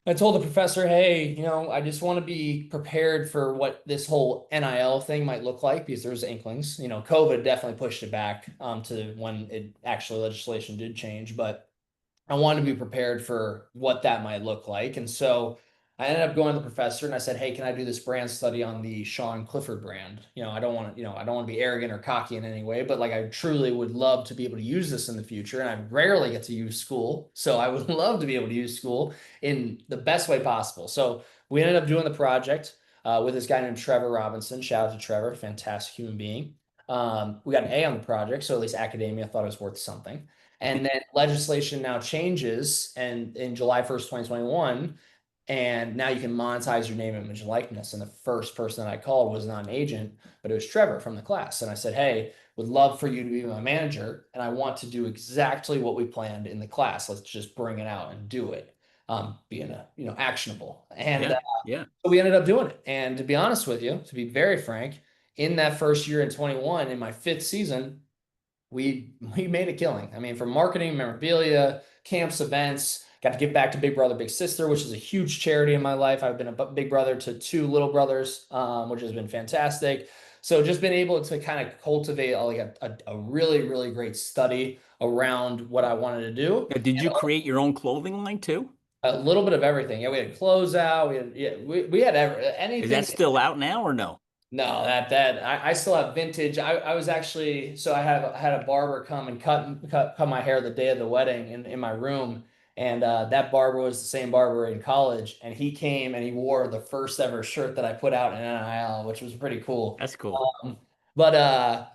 I told the professor, hey, I just want to be prepared for what this whole NIL thing might look like because there's inklings. COVID definitely pushed it back to when it actually legislation did change, but I wanted to be prepared for what that might look like. And so I ended up going to the professor and I said, hey, can I do this brand study on the Sean Clifford brand? I don't want to, I don't want to be arrogant or cocky in any way, but like I truly would love to be able to use this in the future. And I rarely get to use school. So I would love to be able to use school in the best way possible. So we ended up doing the project with this guy named Trevor Robinson. Shout out to Trevor, fantastic human being. We got an A on the project, so at least academia thought it was worth something. And then legislation now changes and in July 1st, 2021, and now you can monetize your name, image, and likeness. And the first person that I called was not an agent, but it was Trevor from the class. And I said, hey, would love for you to be my manager. And I want to do exactly what we planned in the class. Let's just bring it out and do it. Being actionable. And Yeah. Yeah. so we ended up doing it. And to be honest with you, to be very frank, in that first year in 21, in my 5th season, we made a killing. I mean, from marketing, memorabilia, camps, events, got to give back to Big Brother Big Sister, which is a huge charity in my life. I've been a big brother to 2 little brothers, which has been fantastic. So just been able to kind of cultivate like a really, really great study around what I wanted to do. Now, did you create your own clothing line too? A little bit of everything. Yeah, we had closeout. We had Is anything. that still out now or no? No, that I still have vintage. I was actually so I had a barber come and cut my hair the day of the wedding in my room, and that barber was the same barber in college, and he came and he wore the first ever shirt that I put out in NIL, which was pretty cool. That's cool. But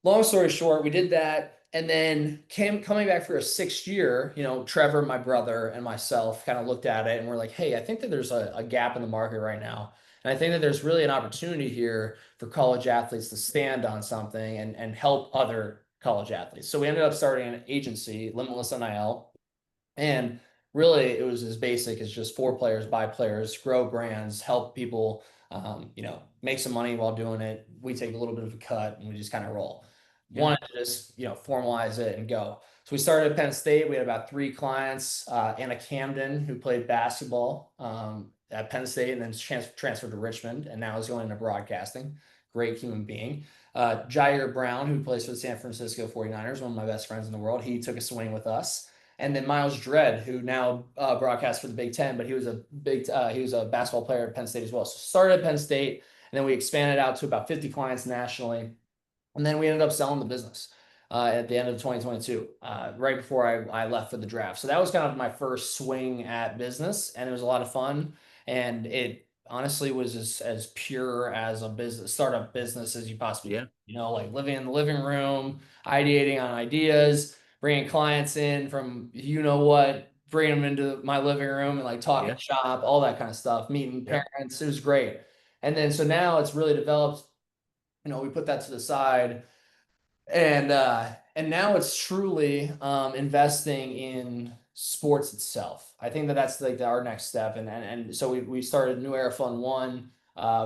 long story short, we did that. And then coming back for a 6th year, Trevor, my brother, and myself kind of looked at it and we're like, hey, I think that there's a gap in the market right now. And I think that there's really an opportunity here for college athletes to stand on something and help other college athletes. So we ended up starting an agency, Limitless NIL. And really, it was as basic as just for players, buy players, grow brands, help people, make some money while doing it. We take a little bit of a cut and we just kind of roll. Yeah. wanted to just, formalize it and go. So we started at Penn State. We had about three clients, Anna Camden, who played basketball at Penn State and then transferred to Richmond and now is going into broadcasting. Great human being. Jair Brown, who plays for the San Francisco 49ers, one of my best friends in the world. He took a swing with us. And then Miles Dredd, who now broadcasts for the Big Ten, but he was a basketball player at Penn State as well. So started at Penn State, and then we expanded out to about 50 clients nationally. And then we ended up selling the business at the end of 2022, right before I left for the draft. So that was kind of my first swing at business, and it was a lot of fun. And it honestly was as pure as a business startup business as you possibly Yeah. can. Like living in the living room, ideating on ideas, bringing clients in from what, bringing them into my living room and like talking Yeah. shop, all that kind of stuff, meeting Yeah. parents. It was great. And then so now it's really developed. We put that to the side and now it's truly investing in sports itself. I think that that's like our next step, and so we started New Era Fund One,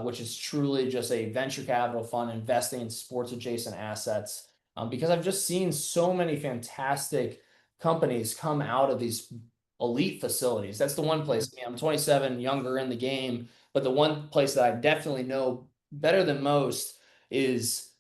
which is truly just a venture capital fund investing in sports adjacent assets. Because I've just seen so many fantastic companies come out of these elite facilities. That's the one place. I'm 27, younger in the game, but the one place that I definitely know better than most is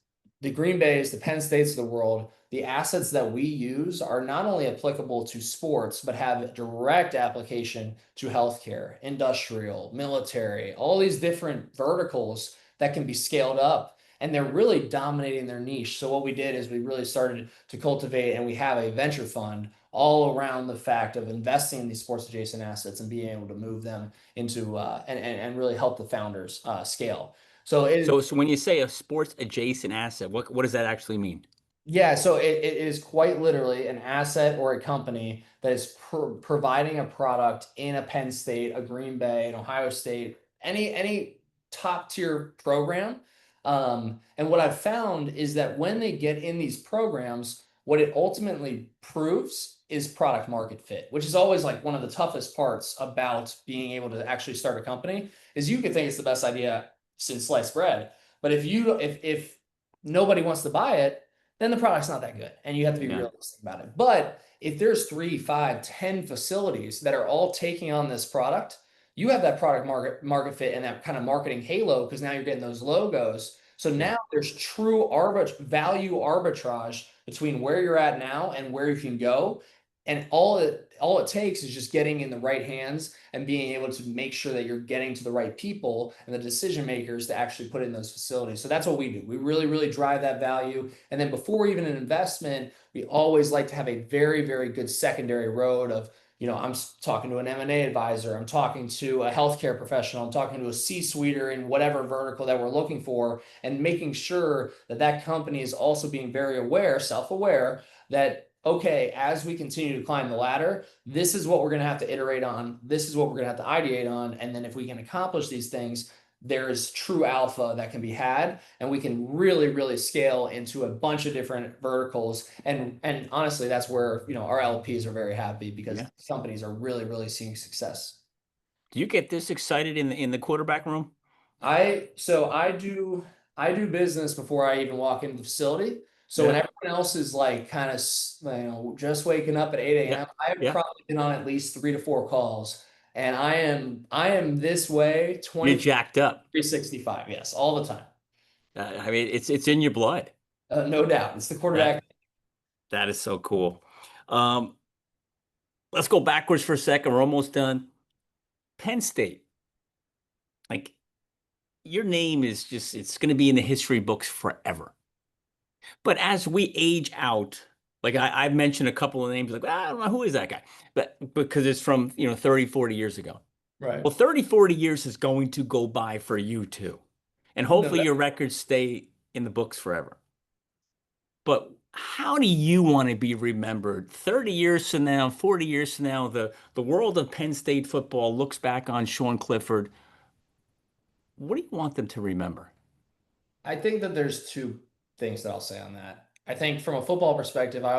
the Green Bays, the Penn States of the world. The assets that we use are not only applicable to sports, but have direct application to healthcare, industrial, military, all these different verticals that can be scaled up. And they're really dominating their niche. So what we did is we really started to cultivate, and we have a venture fund all around the fact of investing in these sports adjacent assets and being able to move them into and really help the founders scale. So So when you say a sports adjacent asset, what does that actually mean? yeah, so it is quite literally an asset or a company that is providing a product in a Penn State, a Green Bay, an Ohio State, any top tier program. And what I've found is that when they get in these programs, what it ultimately proves is product market fit, which is always like one of the toughest parts about being able to actually start a company. Is you could think it's the best idea since sliced bread, but if nobody wants to buy it, then the product's not that good. And you have to be Yeah. realistic about it. But if there's 3, 5, 10 facilities that are all taking on this product, you have that product market fit and that kind of marketing halo because now you're getting those logos. So Yeah. now there's true value arbitrage between where you're at now and where you can go. And all it takes is just getting in the right hands and being able to make sure that you're getting to the right people and the decision makers to actually put in those facilities. So that's what we do. We really, really drive that value. And then before even an investment, we always like to have a very, very good secondary road of, I'm talking to an M&A advisor, I'm talking to a healthcare professional, I'm talking to a C-suiter in whatever vertical that we're looking for, and making sure that that company is also being very aware, self-aware, that okay, as we continue to climb the ladder, this is what we're going to have to iterate on. This is what we're going to have to ideate on. And then if we can accomplish these things, there's true alpha that can be had, and we can really, really scale into a bunch of different verticals. And honestly, that's where our LPs are very happy because Yeah. companies are really, really seeing success. Do you get this excited in the quarterback room? I do business before I even walk into the facility. So when Yeah. everyone else is like kind of just waking up at 8 Yeah. a.m., I've Yeah. probably been on at least 3 to 4 calls. And I am this way You're 24, jacked up. 365, yes, all the time. I mean, it's in your blood. No doubt. It's the That quarterback. that is so cool. Um, let's go backwards for a second. We're almost done. Penn State, like your name is just it's going to be in the history books forever. But as we age out, like I've mentioned a couple of names, like I don't know who is that guy, but because it's from 30, 40 years ago. Right. Well, 30, 40 years is going to go by for you too. And No hopefully your records stay in the books forever. But how do you want to be remembered 30 years from now, 40 years from now? The world of Penn State football looks back on Sean Clifford. What do you want them to remember? I think that there's two things that I'll say on that. I think from a football perspective, I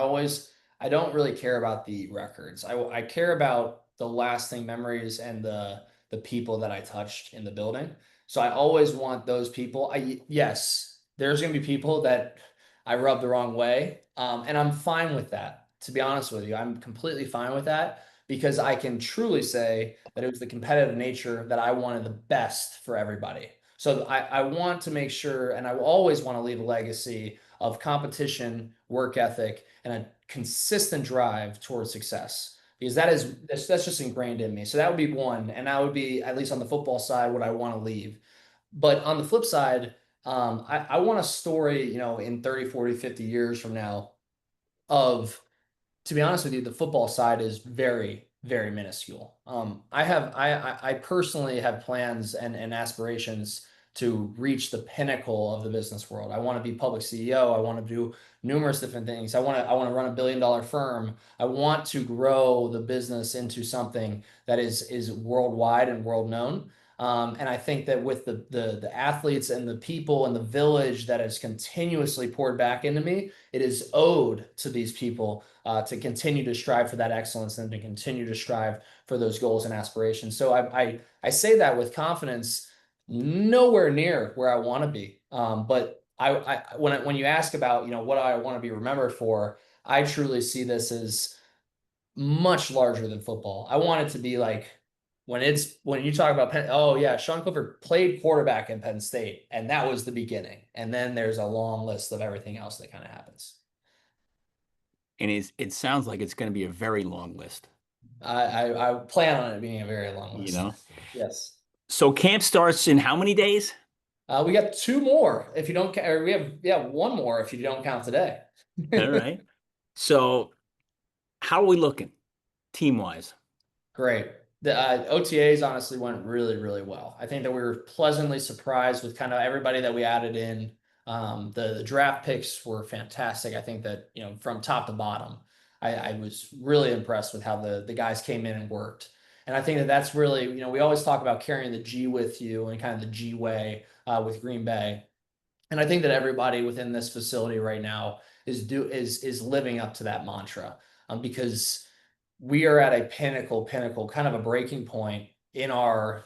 don't really care about the records. I care about the lasting memories and the people that I touched in the building. So I always want those people. Yes, there's going to be people that I rubbed the wrong way. And I'm fine with that. To be honest with you, I'm completely fine with that because I can truly say that it was the competitive nature that I wanted the best for everybody. So I want to make sure, and I will always want to leave a legacy of competition, work ethic, and a consistent drive towards success. Because that's just ingrained in me. So that would be one, and that would be at least on the football side what I want to leave. But on the flip side, I want a story, in 30, 40, 50 years from now of, to be honest with you, the football side is very, very minuscule. I personally have plans and aspirations to reach the pinnacle of the business world. I want to be public CEO. I want to do numerous different things. I want to run $1 billion firm. I want to grow the business into something that is worldwide and world known. And I think that with the athletes and the people and the village that has continuously poured back into me, it is owed to these people to continue to strive for that excellence and to continue to strive for those goals and aspirations. So I say that with confidence, nowhere near where I want to be. But when you ask about what I want to be remembered for, I truly see this as much larger than football. I want it to be like when you talk about Penn, oh yeah, Sean Clifford played quarterback in Penn State, and that was the beginning. And then there's a long list of everything else that kind of happens. And it sounds like it's going to be a very long list, I plan on it being a very long you list. know? Yes. So camp starts in how many days? We got two more if you don't, or we have, yeah, one more if you don't count today. All right. So how are we looking team-wise? Great. The OTAs honestly went really, really well. I think that we were pleasantly surprised with kind of everybody that we added in. The draft picks were fantastic. I think that, from top to bottom, I was really impressed with how the guys came in and worked. And I think that that's really, we always talk about carrying the G with you and kind of the G way with Green Bay. And I think that everybody within this facility right now is living up to that mantra, because we are at a pinnacle, kind of a breaking point in our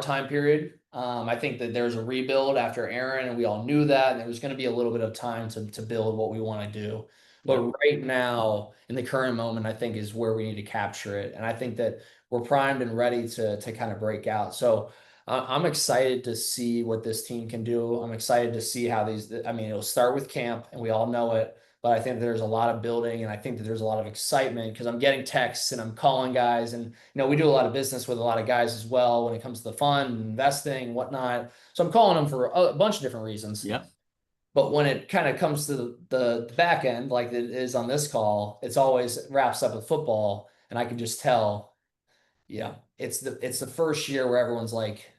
time period. I think that there's a rebuild after Aaron, and we all knew that, and there was going to be a little bit of time to build what we want to do. But Yep. right now, in the current moment, I think is where we need to capture it, and I think that we're primed and ready to kind of break out. So I'm excited to see what this team can do. I'm excited to see how these. I mean, it'll start with camp, and we all know it. But I think there's a lot of building, and I think that there's a lot of excitement because I'm getting texts and I'm calling guys, and we do a lot of business with a lot of guys as well when it comes to the fund, investing, and whatnot. So I'm calling them for a bunch of different reasons. Yep. But when it kind of comes to the back end, like it is on this call, it's always wraps up with football, and I can just tell, it's the first year where everyone's like,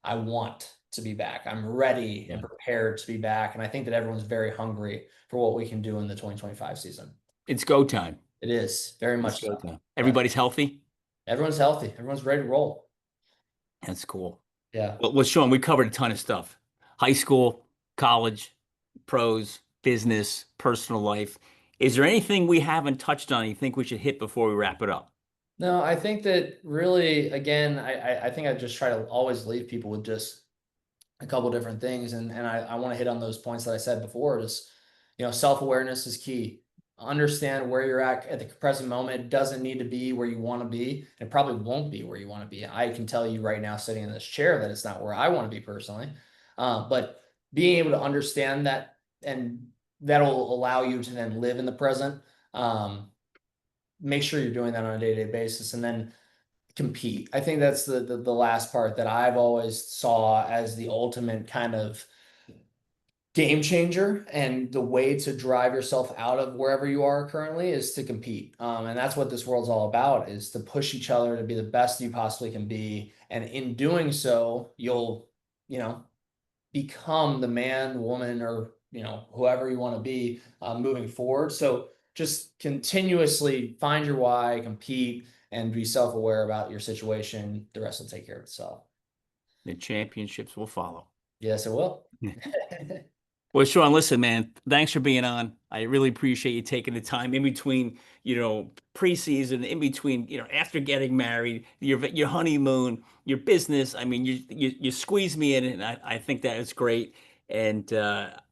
I want to be back. I'm ready and Yeah. prepared to be back. And I think that everyone's very hungry for what we can do in the 2025 season. It's go time. It is very It's much go so. time. Yeah. Everybody's healthy. Everyone's healthy. Everyone's ready to roll. That's cool. Yeah. Well, Sean, we covered a ton of stuff. High school, college, pros, business, personal life. Is there anything we haven't touched on you think we should hit before we wrap it up? No, I think that really, again, I think I just try to always leave people with just a couple different things. And I want to hit on those points that I said before. Just, self-awareness is key. Understand where you're at the present moment. It doesn't need to be where you want to be. It probably won't be where you want to be. I can tell you right now, sitting in this chair, that it's not where I want to be personally. But being able to understand that, and that'll allow you to then live in the present. Make sure you're doing that on a day-to-day basis, and then compete. I think that's the last part that I've always saw as the ultimate kind of game changer, and the way to drive yourself out of wherever you are currently is to compete. And that's what this world's all about, is to push each other to be the best you possibly can be. And in doing so, you'll, become the man, woman, or, whoever you want to be moving forward. So just continuously find your why, compete, and be self-aware about your situation. The rest will take care of itself. The championships will follow. Yes, it will. Well, Sean, listen, man, thanks for being on. I really appreciate you taking the time in between, preseason, in between, after getting married, your honeymoon, your business. I mean, you squeeze me in, and I think that is great. and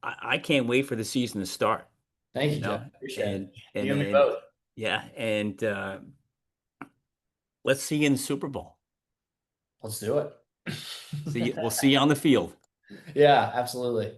I can't wait for the season to start. Thank You you, Jeff. know, Appreciate and it. You and me and both. yeah, and let's see you in the Super Bowl. Let's do it. We'll see you on the field. Yeah, absolutely.